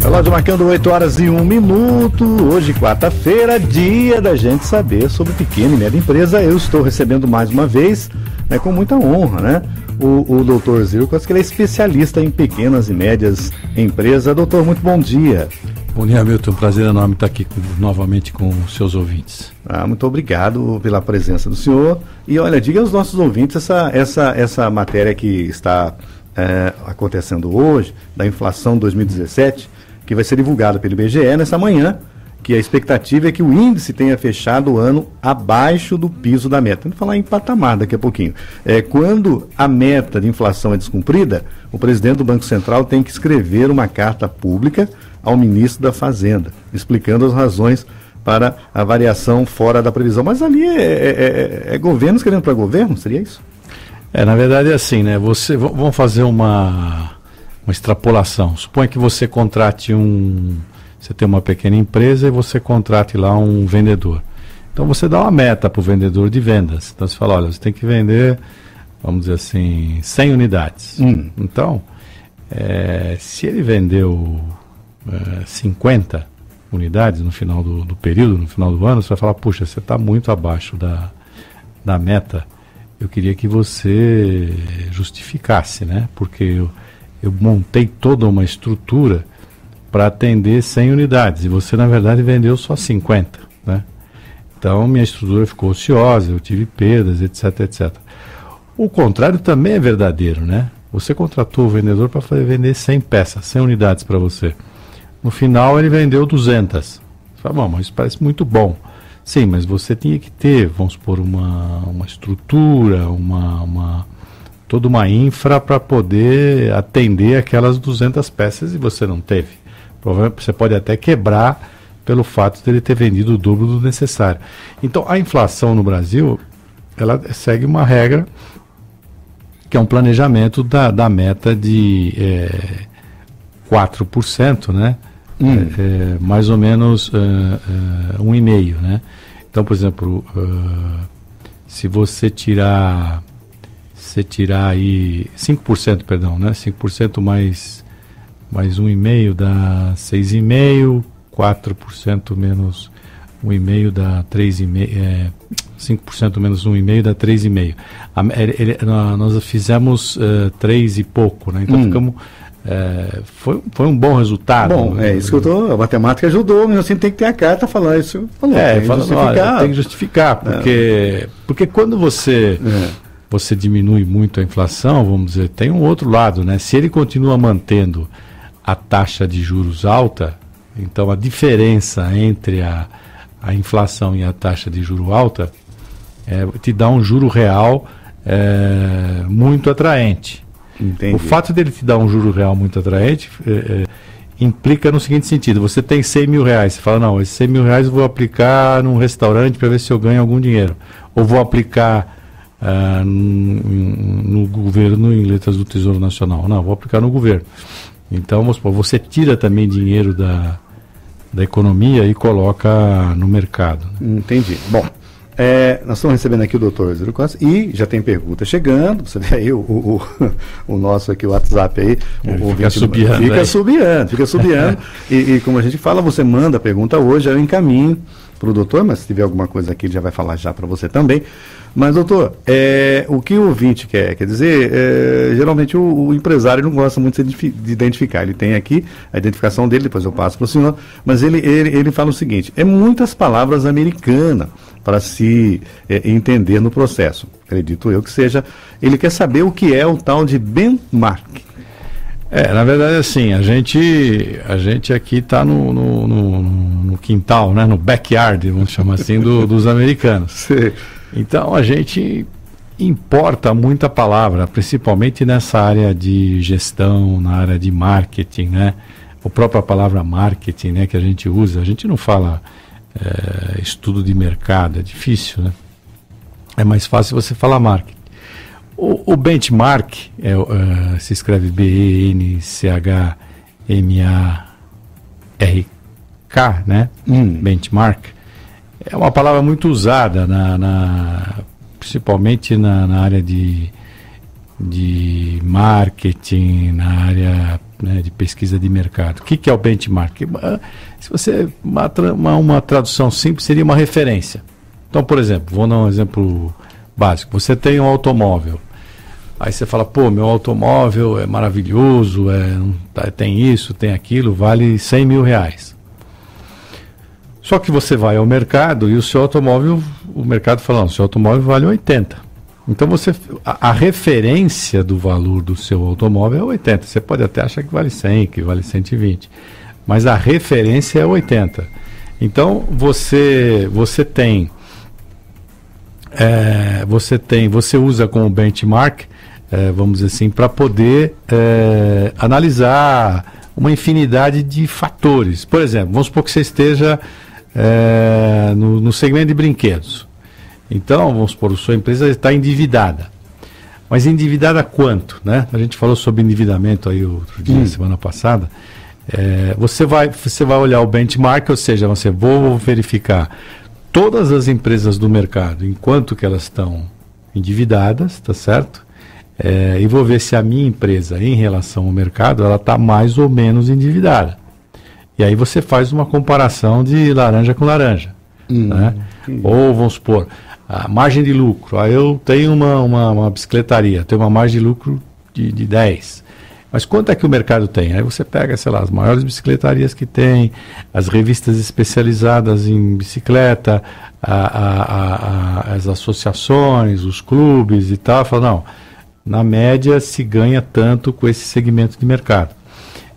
Relógio marcando 8h01. Hoje, quarta-feira, dia da gente saber sobre pequena e média empresa. Eu estou recebendo mais uma vez, com muita honra, né? O doutor Zílio Costa, que ele é especialista em pequenas e médias empresas. Doutor, muito bom dia. Bom dia, Milton. Prazer enorme estar aqui novamente com os seus ouvintes. Muito obrigado pela presença do senhor. E olha, diga aos nossos ouvintes essa matéria que está acontecendo hoje, da inflação 2017, que vai ser divulgada pelo IBGE nessa manhã, que a expectativa é que o índice tenha fechado o ano abaixo do piso da meta. Vamos falar em patamar daqui a pouquinho. Quando a meta de inflação é descumprida, o presidente do Banco Central tem que escrever uma carta pública ao ministro da Fazenda, explicando as razões para a variação fora da previsão. Mas ali é governo querendo para governo, seria isso? Na verdade é assim, né? Vamos fazer uma extrapolação. Suponha que você contrate você tem uma pequena empresa e você contrate lá um vendedor. Então você dá uma meta para o vendedor de vendas. Então você fala, olha, você tem que vender, vamos dizer assim, 100 unidades. Então, se ele vendeu 50 unidades no final do período, no final do ano, você vai falar, puxa, você está muito abaixo da meta. Eu queria que você justificasse, né? Porque eu montei toda uma estrutura para atender 100 unidades e você, na verdade, vendeu só 50, né? Então, minha estrutura ficou ociosa, eu tive perdas, etc, etc. O contrário também é verdadeiro, né? Você contratou o vendedor para vender 100 peças, 100 unidades para você. No final, ele vendeu 200. Você fala, bom, mas isso parece muito bom. Sim, mas você tinha que ter, vamos supor, uma estrutura, toda uma infra para poder atender aquelas 200 peças e você não teve. Provavelmente você pode até quebrar pelo fato de ele ter vendido o dobro do necessário. Então, a inflação no Brasil, ela segue uma regra que é um planejamento da meta de 4%, né? Mais ou menos 1,5%, né? Então, por exemplo, se você tirar aí 5%, perdão, né? 5% mais 1,5% dá 6,5%, 4% menos 1,5% dá 3,5%, 5% menos 1,5% dá 3,5%. Nós fizemos 3 e pouco, né? Então ficamos... foi um bom resultado. Bom, isso que a matemática ajudou, mas assim tem que ter a carta falar isso. Tem que justificar, porque quando você diminui muito a inflação, vamos dizer, tem um outro lado, né? Se ele continua mantendo a taxa de juros alta, então a diferença entre a inflação e a taxa de juro alta te dá um juro real muito atraente. Entendi. O fato dele te dar um juro real muito atraente implica no seguinte sentido: você tem 100 mil reais, você fala, não, esses 100 mil reais eu vou aplicar num restaurante para ver se eu ganho algum dinheiro, ou vou aplicar no governo em letras do Tesouro Nacional. Não, vou aplicar no governo. Então, vamos supor, você tira também dinheiro da economia e coloca no mercado. Entendi. Bom, nós estamos recebendo aqui o doutor Zílio Costa e já tem pergunta chegando. Você vê aí o nosso aqui, o WhatsApp aí. Fica subiando. E como a gente fala, você manda a pergunta hoje, eu encaminho para o doutor, mas se tiver alguma coisa aqui, ele já vai falar já para você também. Mas, doutor, o que o ouvinte quer dizer, geralmente o empresário não gosta muito de identificar. Ele tem aqui a identificação dele, depois eu passo para o senhor, mas ele fala o seguinte: muitas palavras americanas para se entender no processo. Acredito eu que seja. Ele quer saber o que é o tal de benchmark. Na verdade, assim, a gente aqui está no quintal, né, no backyard, vamos chamar assim, dos americanos. Sim. Então, a gente importa muita palavra, principalmente nessa área de gestão, na área de marketing, né? A própria palavra marketing, né, que a gente usa, a gente não fala estudo de mercado, é difícil, né? É mais fácil você falar marketing. O benchmark, se escreve BENCHMARK, né? Benchmark. É uma palavra muito usada, principalmente na área de marketing, na área né, de pesquisa de mercado. O que é o benchmark? Se você uma tradução simples seria uma referência. Então, por exemplo, vou dar um exemplo básico. Você tem um automóvel. Aí você fala, pô, meu automóvel é maravilhoso, tem isso, tem aquilo, vale 100 mil reais. Só que você vai ao mercado e o seu automóvel, o mercado fala, não, o seu automóvel vale 80. Então a referência do valor do seu automóvel é 80. Você pode até achar que vale 100, que vale 120. Mas a referência é 80. Então você usa como benchmark, vamos dizer assim, para poder analisar uma infinidade de fatores. Por exemplo, vamos supor que você esteja no segmento de brinquedos. Então, vamos supor, a sua empresa está endividada. Mas endividada quanto? Né? A gente falou sobre endividamento aí outro dia, semana passada. Você vai olhar o benchmark, ou seja, vou verificar todas as empresas do mercado, enquanto que elas estão endividadas, tá certo? E vou ver se a minha empresa, em relação ao mercado, ela está mais ou menos endividada. E aí você faz uma comparação de laranja com laranja. Né? Ou, vamos supor, a margem de lucro. Aí eu tenho uma bicicletaria, tenho uma margem de lucro de 10. Mas quanto é que o mercado tem? Aí você pega, sei lá, as maiores bicicletarias que tem, as revistas especializadas em bicicleta, as associações, os clubes e tal. Fala, não, na média se ganha tanto com esse segmento de mercado.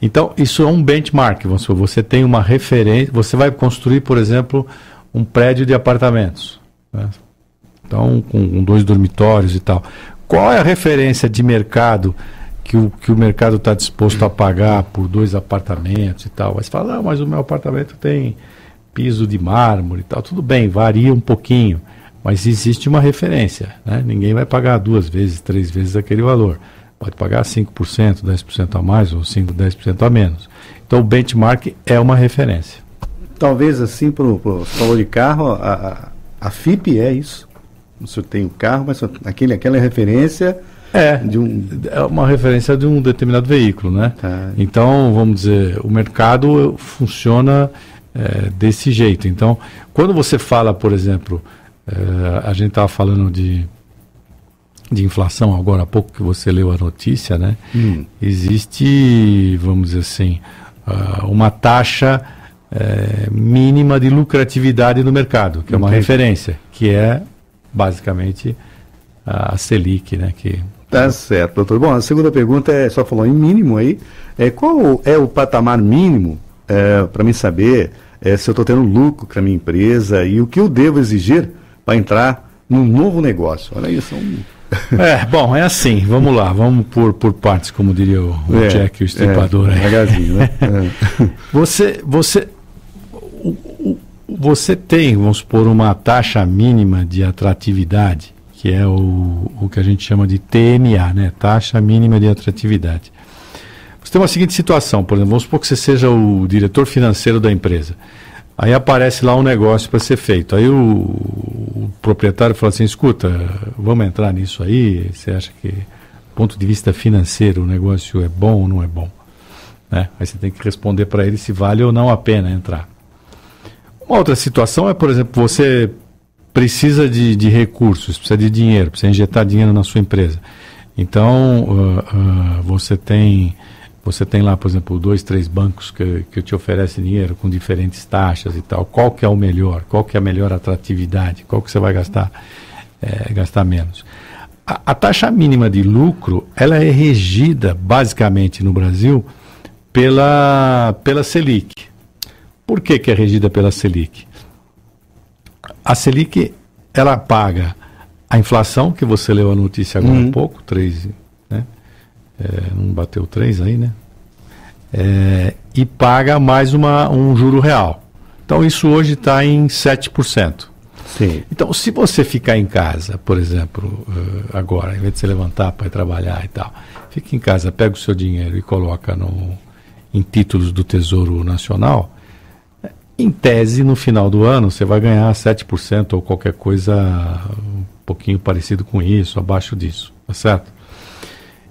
Então, isso é um benchmark. Você tem uma referência, você vai construir, por exemplo, um prédio de apartamentos, né? Então, com 2 dormitórios e tal. Qual é a referência de mercado que o mercado está disposto a pagar por 2 apartamentos e tal? Aí você fala, mas o meu apartamento tem piso de mármore e tal. Tudo bem, varia um pouquinho, mas existe uma referência, né? Ninguém vai pagar 2 vezes, 3 vezes aquele valor. Pode pagar 5%, 10% a mais ou 5%, 10% a menos. Então, o benchmark é uma referência. Talvez assim, você falou de carro, a FIPE é isso. O senhor tem o carro, mas aquela referência... É uma referência de um determinado veículo, né? Tá. Então, vamos dizer, o mercado funciona desse jeito. Então, quando você fala, por exemplo, a gente estava falando de inflação agora há pouco que você leu a notícia, né? Existe, vamos dizer assim, uma taxa mínima de lucratividade no mercado, que é uma referência, que é basicamente a Selic, né? Tá certo, doutor. Bom, a segunda pergunta só falou em mínimo aí. Qual é o patamar mínimo para mim saber se eu estou tendo lucro com a minha empresa e o que eu devo exigir para entrar num novo negócio? Olha isso. Bom, é assim, vamos lá, vamos por partes, como diria o Jack, o estripador. Devagarzinho, né? Você tem, vamos supor, uma taxa mínima de atratividade, que é o que a gente chama de TMA, né? Taxa mínima de atratividade. Você tem uma seguinte situação, por exemplo, vamos supor que você seja o diretor financeiro da empresa. Aí aparece lá um negócio para ser feito. Aí o proprietário fala assim, escuta, vamos entrar nisso aí? Você acha que, do ponto de vista financeiro, o negócio é bom ou não é bom? Né? Aí você tem que responder para ele se vale ou não a pena entrar. Uma outra situação é, por exemplo, você precisa de recursos, precisa de dinheiro, precisa injetar dinheiro na sua empresa. Então, você tem lá, por exemplo, 2, 3 bancos que te oferecem dinheiro com diferentes taxas e tal. Qual que é o melhor? Qual que é a melhor atratividade? Qual que você vai gastar menos? A taxa mínima de lucro, ela é regida, basicamente, no Brasil, pela Selic. Por que é regida pela Selic? A Selic, ela paga a inflação, que você leu a notícia agora há pouco, 3, né? Não bateu 3 aí, né? E paga mais um juro real. Então, isso hoje está em 7%. Sim. Então, se você ficar em casa, por exemplo, agora, em vez de você levantar para ir trabalhar e tal, fica em casa, pega o seu dinheiro e coloca em títulos do Tesouro Nacional, em tese, no final do ano, você vai ganhar 7% ou qualquer coisa um pouquinho parecido com isso, abaixo disso, tá certo?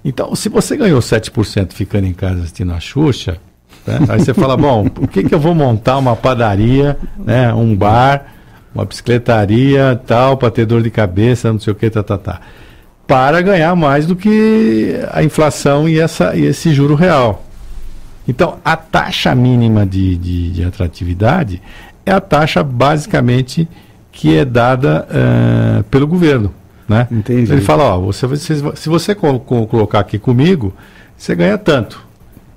Então, se você ganhou 7% ficando em casa assistindo a Xuxa, né, aí você fala, bom, por que eu vou montar uma padaria, né, um bar, uma bicicletaria, tal, para ter dor de cabeça, não sei o que, para ganhar mais do que a inflação e esse juro real. Então, a taxa mínima de atratividade é a taxa, basicamente, que é dada pelo governo. Né? Entendi. Ele fala, ó, se você colocar aqui comigo, você ganha tanto.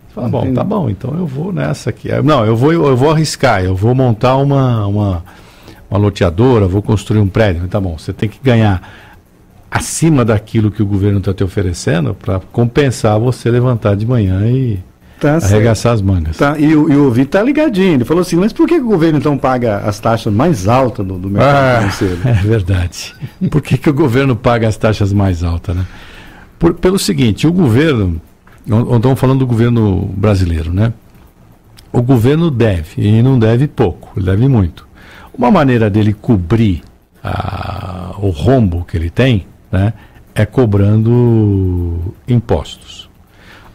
Você fala, bom, tá bom, então eu vou nessa aqui. Não, eu vou arriscar, eu vou montar uma loteadora, vou construir um prédio. Tá bom, você tem que ganhar acima daquilo que o governo está te oferecendo para compensar você levantar de manhã e arregaçar as mangas. Tá, e o ouvinte está ligadinho, ele falou assim, mas por que o governo então paga as taxas mais altas do mercado financeiro? É verdade. Por que o governo paga as taxas mais altas, né? Pelo seguinte, o governo, estamos falando do governo brasileiro, né? O governo deve, e não deve pouco, ele deve muito. Uma maneira dele cobrir o rombo que ele tem, né, é cobrando impostos.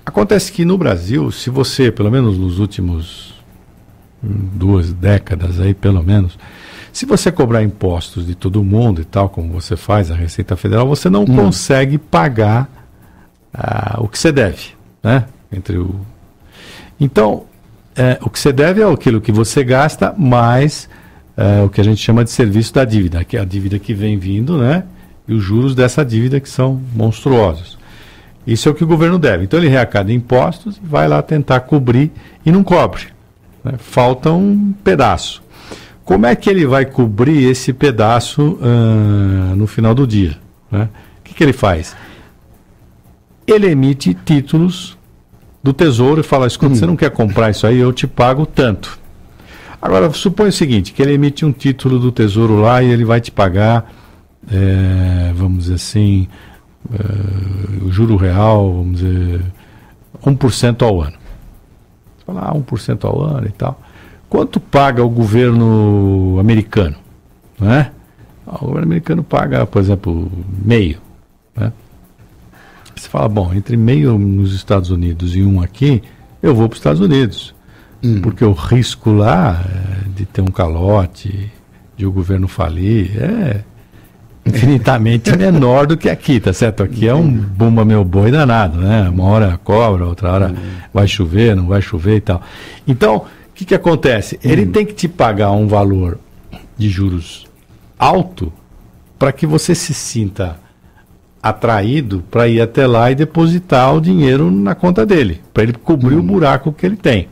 Acontece que no Brasil, se você, pelo menos nos últimos 2 décadas aí, pelo menos, se você cobrar impostos de todo mundo e tal, como você faz a Receita Federal, você não consegue pagar o que você deve, né? Então, o que você deve é aquilo que você gasta, mais o que a gente chama de serviço da dívida, que é a dívida que vem vindo, né? E os juros dessa dívida que são monstruosos. Isso é o que o governo deve. Então ele rearrecada impostos e vai lá tentar cobrir e não cobre. Né? Falta um pedaço. Como é que ele vai cobrir esse pedaço no final do dia? Né? O que ele faz? Ele emite títulos do Tesouro e fala, escuta, você não quer comprar isso aí, eu te pago tanto. Agora, suponha o seguinte, que ele emite um título do Tesouro lá e ele vai te pagar, vamos dizer assim, o juro real, vamos dizer, 1% ao ano. Você fala, 1% ao ano e tal. Quanto paga o governo americano? Né? O governo americano paga, por exemplo, meio. Né? Você fala, bom, entre meio nos Estados Unidos e 1 aqui, eu vou para os Estados Unidos. Porque o risco lá de ter um calote, de o governo falir, é infinitamente menor do que aqui, tá certo? Aqui é um bumba meu boi danado, né? Uma hora cobra, outra hora vai chover, não vai chover e tal. Então, o que acontece? Ele tem que te pagar um valor de juros alto para que você se sinta atraído para ir até lá e depositar o dinheiro na conta dele, para ele cobrir o buraco que ele tem.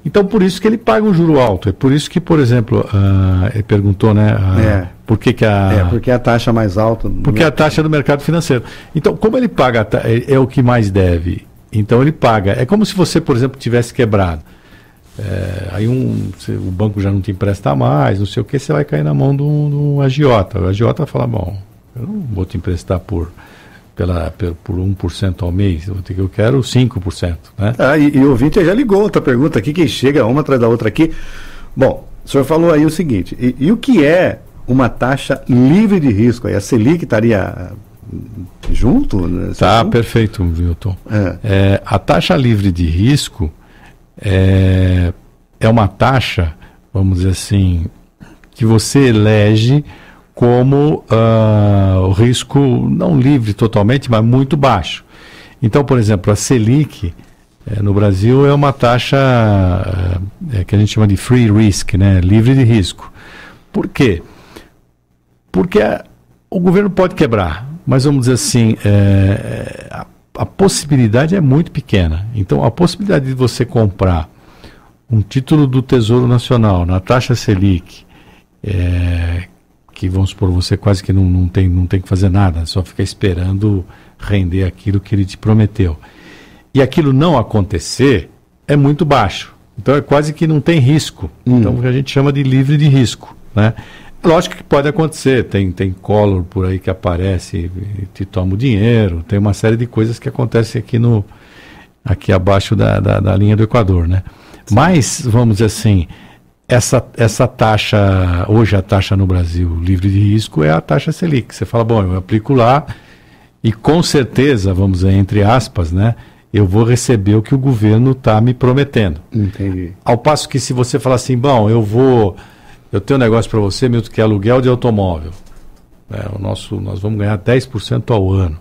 Então, por isso que ele paga um juro alto. É por isso que, por exemplo, ele perguntou, né? Por que porque é a taxa mais alta. Porque é a taxa do mercado financeiro. Então, como ele paga, é o que mais deve. Então, ele paga. É como se você, por exemplo, tivesse quebrado. Aí o banco já não te empresta mais, não sei o que, você vai cair na mão de um agiota. O agiota fala, bom, eu não vou te emprestar por 1% ao mês, eu quero 5%. Né? E o ouvinte já ligou outra pergunta aqui, que chega uma atrás da outra aqui. Bom, o senhor falou aí o seguinte, e o que é uma taxa livre de risco? Aí a Selic estaria junto? Né? Tá, perfeito, Wilton. A taxa livre de risco é uma taxa, vamos dizer assim, que você elege como o risco não livre totalmente, mas muito baixo. Então, por exemplo, a Selic no Brasil é uma taxa que a gente chama de free risk, né? Livre de risco. Por quê? Porque o governo pode quebrar, mas vamos dizer assim, a possibilidade é muito pequena. Então, a possibilidade de você comprar um título do Tesouro Nacional na taxa Selic, que vamos supor, você quase que não tem que fazer nada, só fica esperando render aquilo que ele te prometeu. E aquilo não acontecer é muito baixo. Então é quase que não tem risco. Então o que a gente chama de livre de risco. Né? Lógico que pode acontecer, tem Collor por aí que aparece e te toma o dinheiro, tem uma série de coisas que acontecem aqui abaixo da linha do Equador. Né? Mas, vamos dizer assim, essa taxa, hoje a taxa no Brasil livre de risco é a taxa Selic. Você fala, bom, eu aplico lá E com certeza, vamos dizer, entre aspas, né, eu vou receber o que o governo está me prometendo. Entendi. Ao passo que se você falar assim, bom, eu tenho um negócio para você, Milton, que é aluguel de automóvel. Nós vamos ganhar 10% ao ano.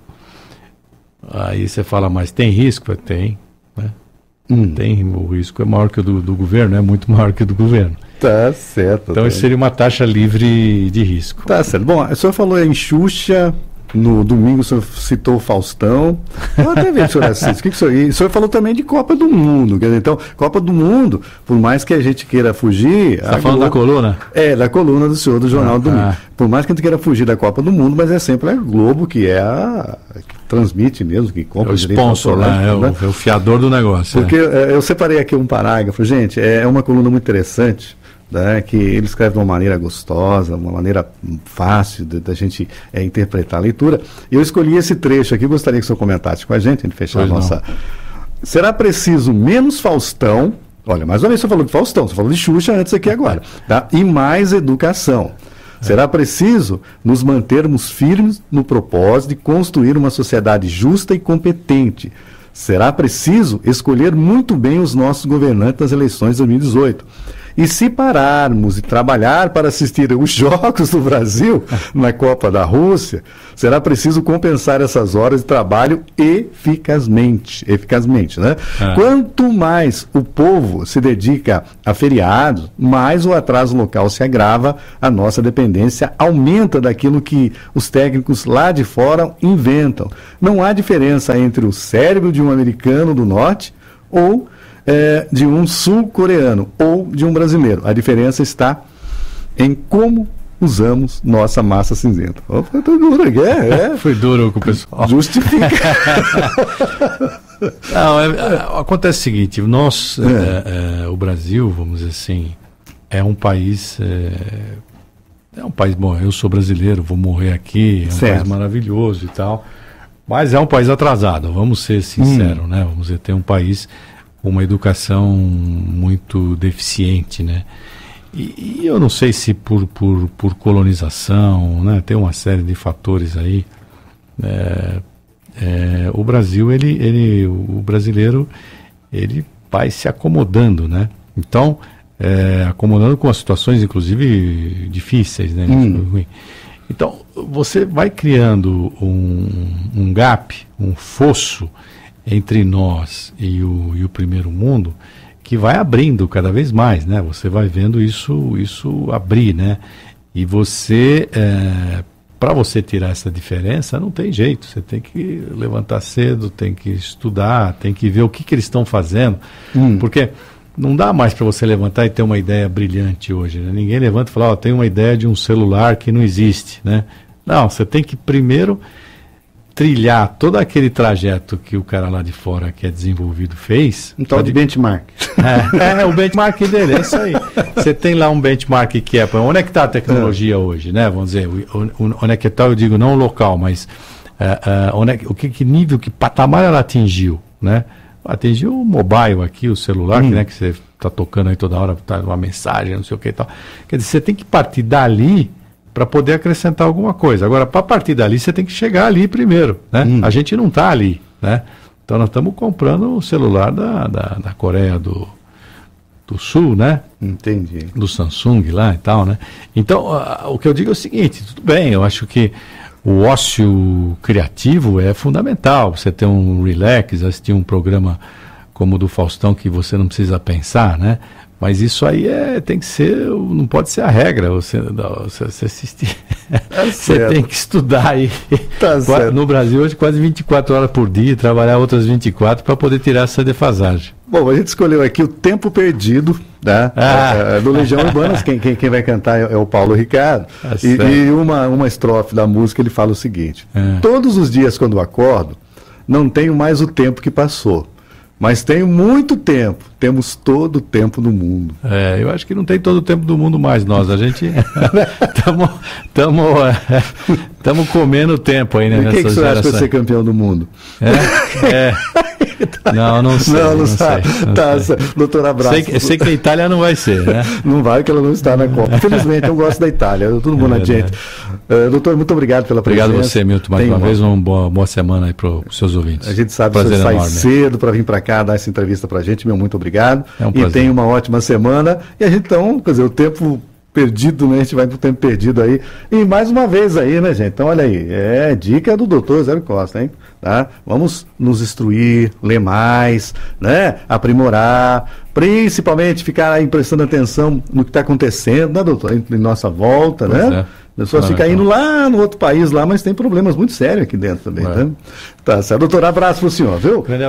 Aí você fala, mas tem risco? Tem. Né? Tem, o risco é maior que o do governo, é muito maior que o do governo. Tá certo. Então isso seria uma taxa livre de risco. Tá certo. Bom, o senhor falou em Xuxa, no domingo o senhor citou o Faustão. Eu até vi o senhor assiste. O senhor falou também de Copa do Mundo. Quer dizer, então, Copa do Mundo, por mais que a gente queira fugir... Você está falando da coluna? Da coluna do senhor do Jornal do Domingo. Por mais que a gente queira fugir da Copa do Mundo, mas é sempre a Globo que que transmite mesmo, que compra... É o sponsor lá, é o fiador do negócio. Porque eu separei aqui um parágrafo. Gente, é uma coluna muito interessante, né, que ele escreve de uma maneira gostosa, uma maneira fácil da gente interpretar a leitura. E eu escolhi esse trecho aqui, gostaria que o senhor comentasse com a gente fechar a nossa... Será preciso menos Faustão, olha, mais uma vez você falou de Faustão, você falou de Xuxa antes aqui agora, tá? E mais educação. Será preciso nos mantermos firmes no propósito de construir uma sociedade justa e competente. Será preciso escolher muito bem os nossos governantes nas eleições de 2018. E se pararmos e trabalhar para assistir os jogos do Brasil na Copa da Rússia, será preciso compensar essas horas de trabalho eficazmente, né? Quanto mais o povo se dedica a feriados, mais o atraso local se agrava, a nossa dependência aumenta daquilo que os técnicos lá de fora inventam. Não há diferença entre o cérebro de um americano do norte ou de um sul-coreano ou de um brasileiro. A diferença está em como usamos nossa massa cinzenta. Foi duro, Foi duro com o pessoal. Justifica. Não, acontece o seguinte, o Brasil, vamos dizer assim, é um país... bom, eu sou brasileiro, vou morrer aqui, um país maravilhoso e tal, mas é um país atrasado, vamos ser sinceros, né? Vamos dizer, tem um país... uma educação muito deficiente, né? E eu não sei se por colonização, né? Tem uma série de fatores aí. O Brasil, o brasileiro, ele vai se acomodando, né? Então, acomodando com as situações, inclusive, difíceis, né? Então, você vai criando um gap, um fosso entre nós e o primeiro mundo, que vai abrindo cada vez mais, né? Você vai vendo isso abrir, né? E você, para você tirar essa diferença, não tem jeito. Você tem que levantar cedo, tem que estudar, tem que ver o que eles estão fazendo. Porque não dá mais para você levantar e ter uma ideia brilhante hoje, né? Ninguém levanta e fala, tem uma ideia de um celular que não existe, né? Não, você tem que primeiro trilhar todo aquele trajeto que o cara lá de fora que é desenvolvido fez. Um tal de benchmark. O benchmark dele, é isso aí. Você tem lá um benchmark que onde é que está a tecnologia hoje, né? Vamos dizer, onde é que está, eu digo, não local, mas que nível, que patamar ela atingiu, né? Atingiu o mobile aqui, o celular, que você está tocando aí toda hora, tá uma mensagem, não sei o que e tal. Quer dizer, você tem que partir dali para poder acrescentar alguma coisa. Agora, para partir dali, você tem que chegar ali primeiro, né? A gente não está ali, né? Então, nós estamos comprando o celular da Coreia do Sul, né? Entendi. Do Samsung lá e tal, né? Então, o que eu digo é o seguinte, tudo bem, eu acho que o ócio criativo é fundamental. Você ter um relax, assistir um programa como o do Faustão, que você não precisa pensar, né? Mas isso aí tem que ser, não pode ser a regra. Você assistir. Você tem que estudar aí. No Brasil hoje quase 24 horas por dia, trabalhar outras 24 para poder tirar essa defasagem. Bom, a gente escolheu aqui o Tempo Perdido, né? Do Legião Urbana. Quem vai cantar é o Paulo Ricardo. E uma estrofe da música, ele fala o seguinte: todos os dias quando acordo, não tenho mais o tempo que passou. Mas tenho muito tempo, temos todo o tempo do mundo. Eu acho que não tem todo o tempo do mundo mais nós, a gente estamos comendo tempo aí, né? E quem que você acha que vai ser campeão do mundo? Não sei. Não sai. Doutor, abraço. Sei que a Itália não vai ser, né? Não vai, que ela não está na Copa. Infelizmente, eu gosto da Itália. Todo mundo adiante. Doutor, muito obrigado pela presença. Obrigado a você, Milton, mais uma vez. Uma boa semana aí para os seus ouvintes. A gente sabe que você sai cedo para vir para cá dar essa entrevista para a gente. Meu muito obrigado. É um prazer. E tenha uma ótima semana. E a gente, então, quer dizer, o tempo perdido, né? A gente vai com o tempo perdido aí. E mais uma vez aí, né, gente? Então, olha aí, dica do doutor Zé Costa, hein? Tá? Vamos nos instruir, ler mais, né? Aprimorar, principalmente ficar aí prestando atenção no que está acontecendo, né, doutor? Em nossa volta, pois né? A pessoa fica indo lá no outro país lá, mas tem problemas muito sérios aqui dentro também, né? Tá certo. Doutor, abraço pro senhor, viu?